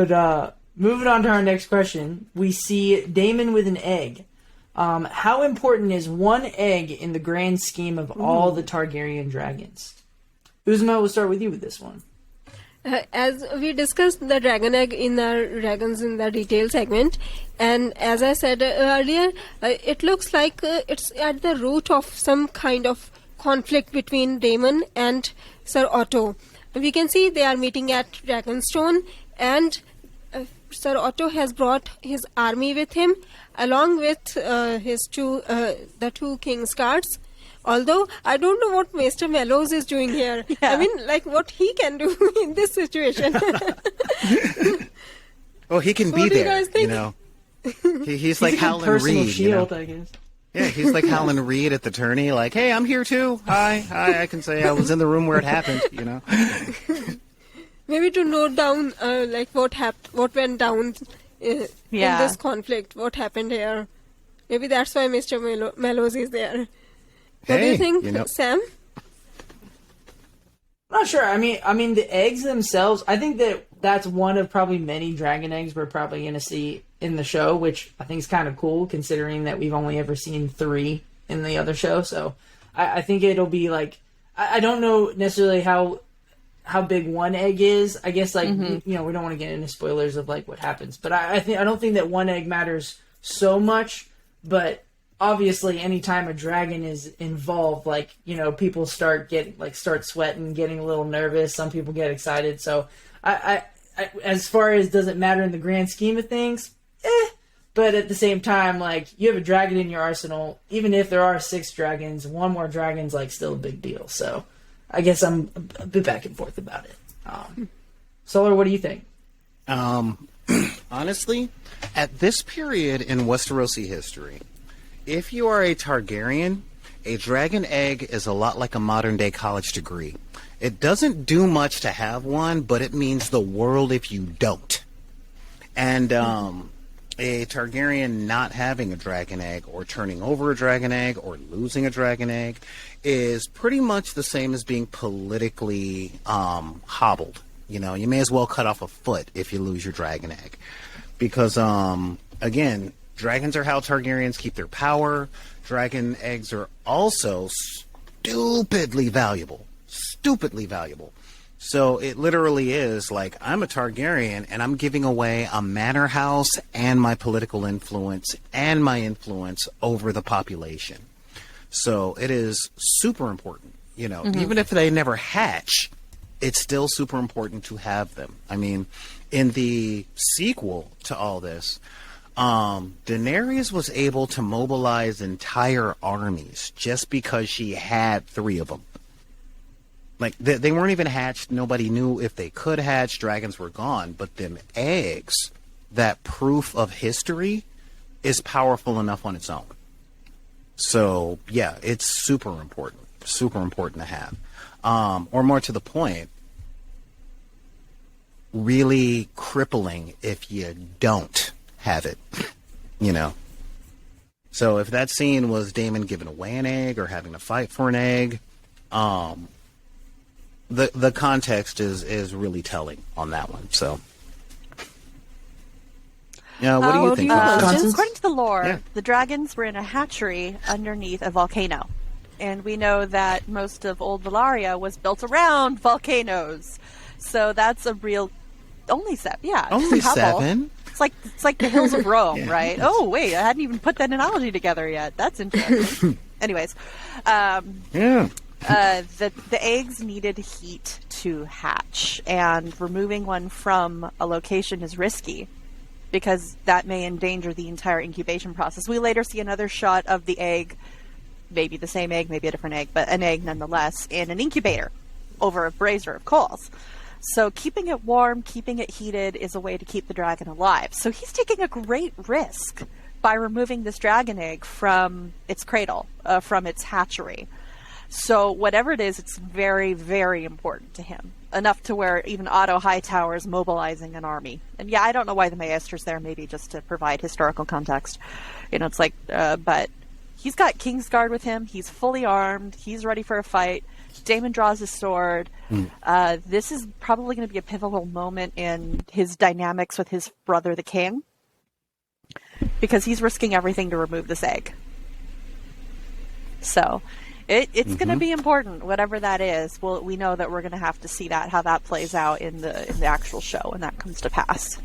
But moving on to our next question, we see Daemon with an egg. How important is one egg in the grand scheme of all the Targaryen dragons? Uzma, we'll start with you with this one. As we discussed the dragon egg in our Dragons in the Detail segment, and as I said earlier, it looks like it's at the root of some kind of conflict between Daemon and Sir Otto. We can see they are meeting at Dragonstone, and Sir Otto has brought his army with him, along with the two King's Guards. Although, I don't know what Maester Mellows is doing here. Yeah. I mean, like, what he can do in this situation. Well, he can be there, you know. He's like Howland Reed, shield, I guess. Yeah, he's like Howland Reed at the tourney, like, hey, I'm here too. Hi, I can say I was in the room where it happened, you know. Maybe to note down, like, what went down in this conflict, what happened here. Maybe that's why Mr. Mellows is there. What do you think, Sam? I'm not sure. I mean, the eggs themselves, I think that's one of probably many dragon eggs we're probably going to see in the show, which I think is kind of cool, considering that we've only ever seen 3 in the other show. So I think it'll be like, I don't know necessarily how big one egg is. I guess, like, you know, we don't want to get into spoilers of, like, what happens. But I don't think that one egg matters so much, but obviously, anytime a dragon is involved, like, you know, people start sweating, getting a little nervous. Some people get excited. So, I as far as does it matter in the grand scheme of things, but at the same time, like, you have a dragon in your arsenal. Even if there are 6 dragons, one more dragon's, like, still a big deal. So, I guess I'm a bit back and forth about it. Solar, what do you think? Honestly, at this period in Westerosi history, if you are a Targaryen, a dragon egg is a lot like a modern-day college degree. It doesn't do much to have one, but it means the world if you don't. And a Targaryen not having a dragon egg, or turning over a dragon egg, or losing a dragon egg, is pretty much the same as being politically hobbled. You know, you may as well cut off a foot if you lose your dragon egg. Because, again, dragons are how Targaryens keep their power. Dragon eggs are also stupidly valuable. Stupidly valuable. So it literally is like, I'm a Targaryen and I'm giving away a manor house and my political influence and my influence over the population. So it is super important. You know, even if they never hatch, it's still super important to have them. I mean, in the sequel to all this, Daenerys was able to mobilize entire armies just because she had 3 of them. Like, they weren't even hatched. Nobody knew if they could hatch. Dragons were gone. But them eggs, that proof of history, is powerful enough on its own. So, yeah, it's super important. Super important to have. Or more to the point, really crippling if you don't have it, you know. So if that scene was Daemon giving away an egg or having to fight for an egg, the context is really telling on that one. So, yeah, what do you think? According to the lore, the dragons were in a hatchery underneath a volcano, and we know that most of Old Valyria was built around volcanoes. So that's a real only 7. Yeah, only 7. It's like the hills of Rome, right? Oh wait, I hadn't even put that analogy together yet. That's interesting. Anyways, the eggs needed heat to hatch, and removing one from a location is risky because that may endanger the entire incubation process. We later see another shot of the egg, maybe the same egg, maybe a different egg, but an egg nonetheless, in an incubator over a brazier of coals. So keeping it warm, keeping it heated is a way to keep the dragon alive. So he's taking a great risk by removing this dragon egg from its cradle, from its hatchery. So whatever it is, it's very, very important to him. Enough to where even Otto Hightower is mobilizing an army. And yeah, I don't know why the Maester's there, maybe just to provide historical context. You know, it's like, but he's got Kingsguard with him. He's fully armed. He's ready for a fight. Daemon draws his sword. This is probably going to be a pivotal moment in his dynamics with his brother, the king, because he's risking everything to remove this egg. So it's going to be important, whatever that is. Well, we know that we're going to have to see how that plays out in the actual show when that comes to pass.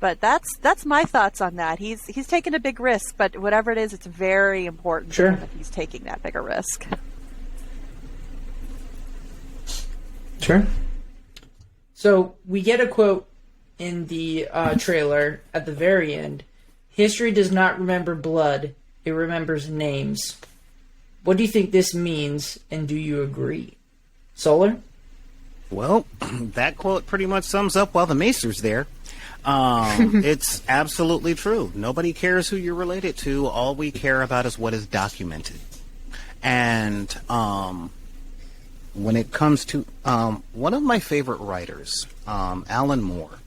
But that's my thoughts on that. He's taking a big risk, but whatever it is, it's very important to him if he's taking that bigger risk. Sure. So we get a quote in the trailer at the very end. History does not remember blood, it remembers names. What do you think this means, and do you agree? Solar? Well, that quote pretty much sums up while the Maester's there. It's absolutely true. Nobody cares who you're related to. All we care about is what is documented. And when it comes to one of my favorite writers, Alan Moore,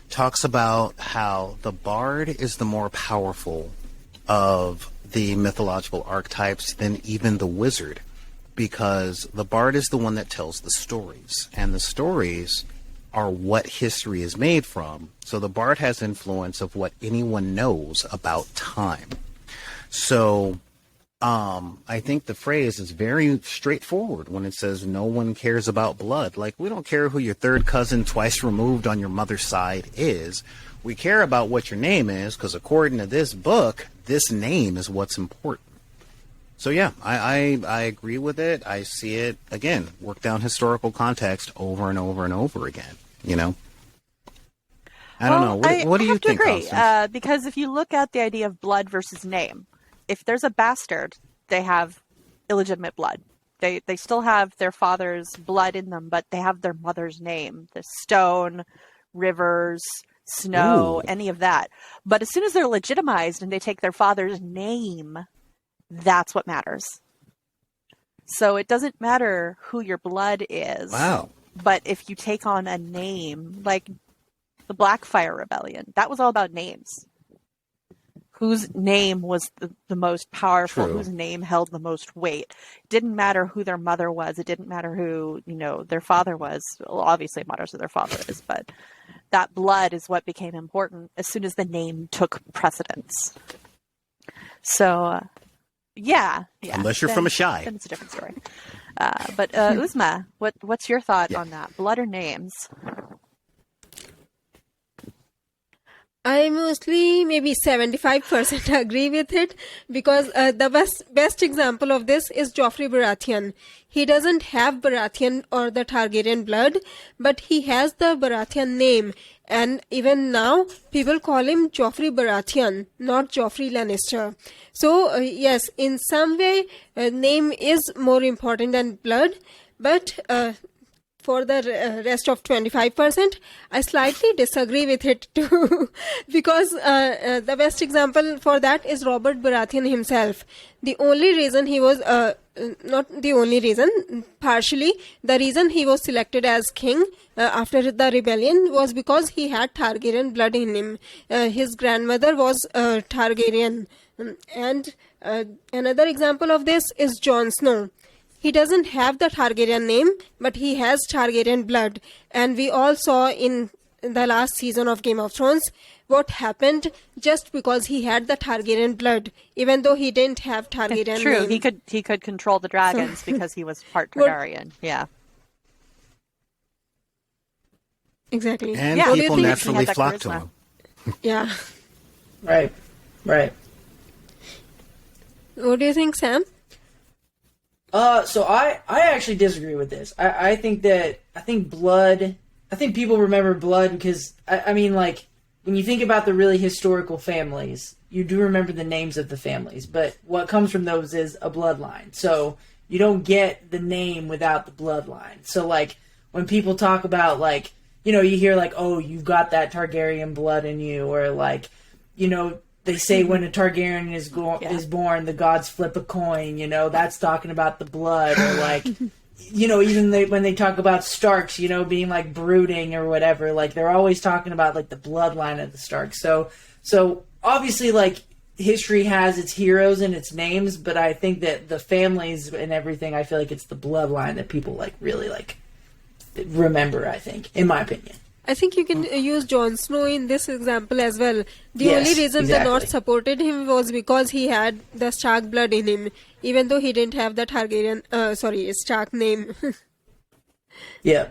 talks about how the bard is the more powerful of the mythological archetypes than even the wizard, because the bard is the one that tells the stories, and the stories are what history is made from. So the bard has influence of what anyone knows about time. So I think the phrase is very straightforward when it says no one cares about blood. Like, we don't care who your third cousin twice removed on your mother's side is. We care about what your name is, because according to this book, this name is what's important. So yeah, I agree with it. I see it, again, work down historical context over and over and over again, you know? I don't know. What do you think, Constance? Because if you look at the idea of blood versus name, if there's a bastard, they have illegitimate blood. They still have their father's blood in them, but they have their mother's name. The stone, rivers, snow, any of that. But as soon as they're legitimized and they take their father's name, that's what matters. So it doesn't matter who your blood is. Wow. But if you take on a name, like the Blackfire Rebellion, that was all about names. Whose name was the most powerful, whose name held the most weight. It didn't matter who their mother was. It didn't matter who, their father was. Well, obviously it matters who their father is, but that blood is what became important as soon as the name took precedence. So, yeah. Unless you're from a Shai. Then it's a different story. But Uzma, what's your thought on that? Blood or names? I mostly maybe 75% agree with it, because the best example of this is Joffrey Baratheon. He doesn't have Baratheon or the Targaryen blood, but he has the Baratheon name, and even now people call him Joffrey Baratheon, not Joffrey Lannister. So yes, in some way name is more important than blood, but for the rest of 25%, I slightly disagree with it too, because the best example for that is Robert Baratheon himself. The only reason he was, not the only reason, partially, the reason he was selected as king after the rebellion was because he had Targaryen blood in him. His grandmother was Targaryen. And another example of this is Jon Snow. He doesn't have the Targaryen name, but he has Targaryen blood. And we all saw in the last season of Game of Thrones what happened just because he had the Targaryen blood, even though he didn't have Targaryen True, name. he could control the dragons because he was part Targaryen. Yeah. Exactly. And people naturally flock to him. Yeah. Right. What do you think, Sam? So I actually disagree with this. I think people remember blood because, I mean, like, when you think about the really historical families, you do remember the names of the families, but what comes from those is a bloodline. So you don't get the name without the bloodline. So, like, when people talk about, like, you hear, like, oh, you've got that Targaryen blood in you, or, like, they say when a Targaryen is born, the gods flip a coin, that's talking about the blood, or like, even when they talk about Starks, being like brooding or whatever, like they're always talking about like the bloodline of the Starks. So obviously, like, history has its heroes and its names, but I think that the families and everything, I feel like it's the bloodline that people like really like remember, I think, in my opinion. I think you can use Jon Snow in this example as well. The Yes, only reason the exactly. North supported him was because he had the Stark blood in him, even though he didn't have the Targaryen, Stark name. Yeah.